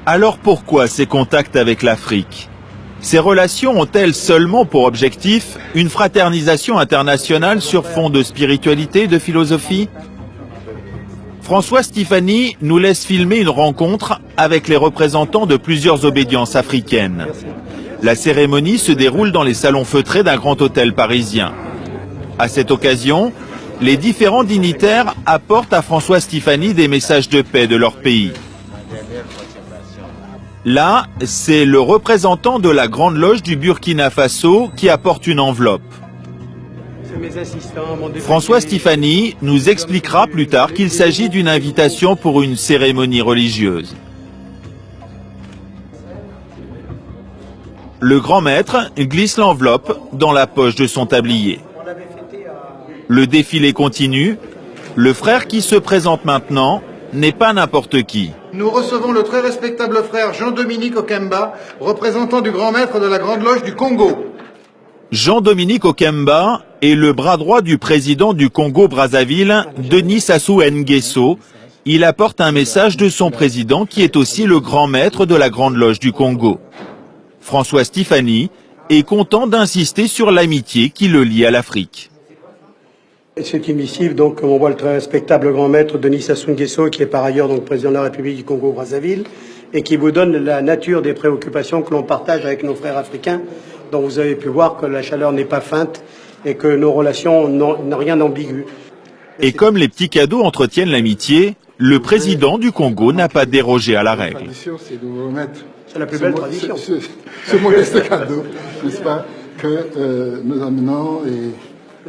Alors pourquoi ces contacts avec l'Afrique? Ces relations ont-elles seulement pour objectif une fraternisation internationale sur fond de spiritualité et de philosophie? François Stéphanie nous laisse filmer une rencontre avec les représentants de plusieurs obédiences africaines. La cérémonie se déroule dans les salons feutrés d'un grand hôtel parisien. À cette occasion, les différents dignitaires apportent à François Stéphanie des messages de paix de leur pays. Là, c'est le représentant de la Grande Loge du Burkina Faso qui apporte une enveloppe. François Stéphanie nous expliquera plus tard qu'il s'agit d'une invitation pour une cérémonie religieuse. Le grand maître glisse l'enveloppe dans la poche de son tablier. Le défilé continue. Le frère qui se présente maintenant n'est pas n'importe qui. Nous recevons le très respectable frère Jean-Dominique Okemba, représentant du grand maître de la Grande Loge du Congo. Jean-Dominique Okemba est le bras droit du président du Congo-Brazzaville, Denis Sassou Nguesso. Il apporte un message de son président qui est aussi le grand maître de la Grande Loge du Congo. François Stéphanie est content d'insister sur l'amitié qui le lie à l'Afrique. C'est une missive, donc, comme on voit le très respectable grand maître Denis Sassou Nguesso, qui est par ailleurs donc président de la République du Congo-Brazzaville, et qui vous donne la nature des préoccupations que l'on partage avec nos frères africains, dont vous avez pu voir que la chaleur n'est pas feinte et que nos relations n'ont rien d'ambigu. Et comme les petits cadeaux entretiennent l'amitié, le président du Congo n'a pas dérogé à la règle. C'est la plus belle tradition. Ce modeste cadeau, n'est-ce pas, que nous amenons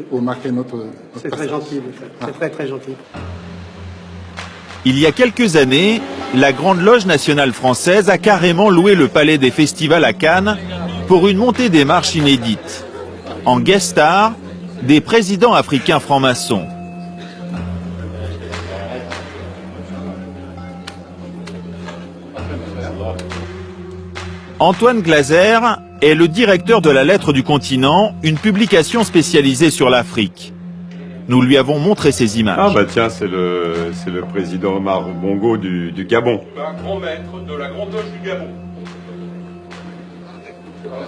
pour marquer notre C'est très gentil, c'est très très gentil. Il y a quelques années, la Grande Loge nationale française a carrément loué le palais des festivals à Cannes pour une montée des marches inédite. En guest star, des présidents africains francs-maçons. Antoine Glaser est le directeur de la Lettre du Continent, une publication spécialisée sur l'Afrique. Nous lui avons montré ces images. Ah bah tiens, c'est le président Omar Bongo du Gabon. Un grand maître de la Grande Loge du Gabon.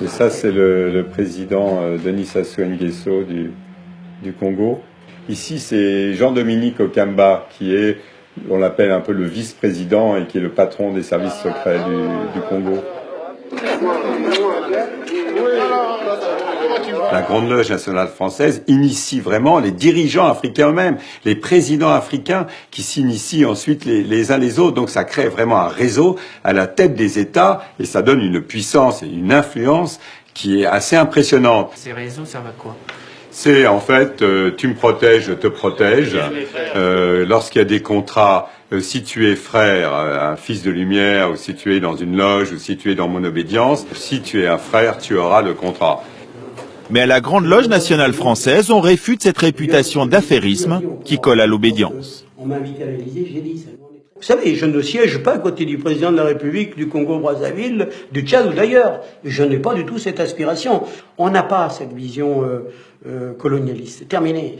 Et ça, c'est le président Denis Sassou Nguesso du Congo. Ici, c'est Jean-Dominique Okemba, qui est, on l'appelle un peu le vice-président et qui est le patron des services secrets du Congo. La Grande Loge nationale française initie vraiment les dirigeants africains eux-mêmes, les présidents africains qui s'initient ensuite les uns les autres. Donc ça crée vraiment un réseau à la tête des États et ça donne une puissance et une influence qui est assez impressionnante. Ces réseaux servent à quoi? C'est en fait, tu me protèges, je te protège. Lorsqu'il y a des contrats, si tu es frère, un fils de lumière, ou si tu es dans une loge, ou si tu es dans mon obédience, si tu es un frère, tu auras le contrat. Mais à la Grande Loge nationale française, on réfute cette réputation d'affairisme qui colle à l'obédience. On m'a invité à l'Élysée, j'ai dit ça. Vous savez, je ne siège pas à côté du président de la République du Congo-Brazzaville, du Tchad ou d'ailleurs. Je n'ai pas du tout cette aspiration. On n'a pas cette vision colonialiste. C'est terminé.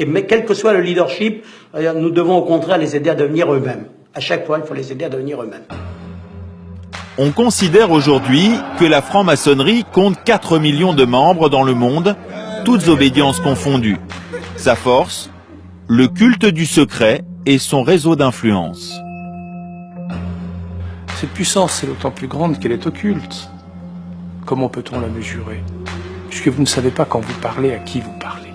Mais quel que soit le leadership, nous devons au contraire les aider à devenir eux-mêmes. À chaque fois, il faut les aider à devenir eux-mêmes. On considère aujourd'hui que la franc-maçonnerie compte 4 millions de membres dans le monde, toutes obédiences confondues. Sa force, le culte du secret et son réseau d'influence. Cette puissance est d'autant plus grande qu'elle est occulte. Comment peut-on la mesurer? Puisque vous ne savez pas quand vous parlez à qui vous parlez.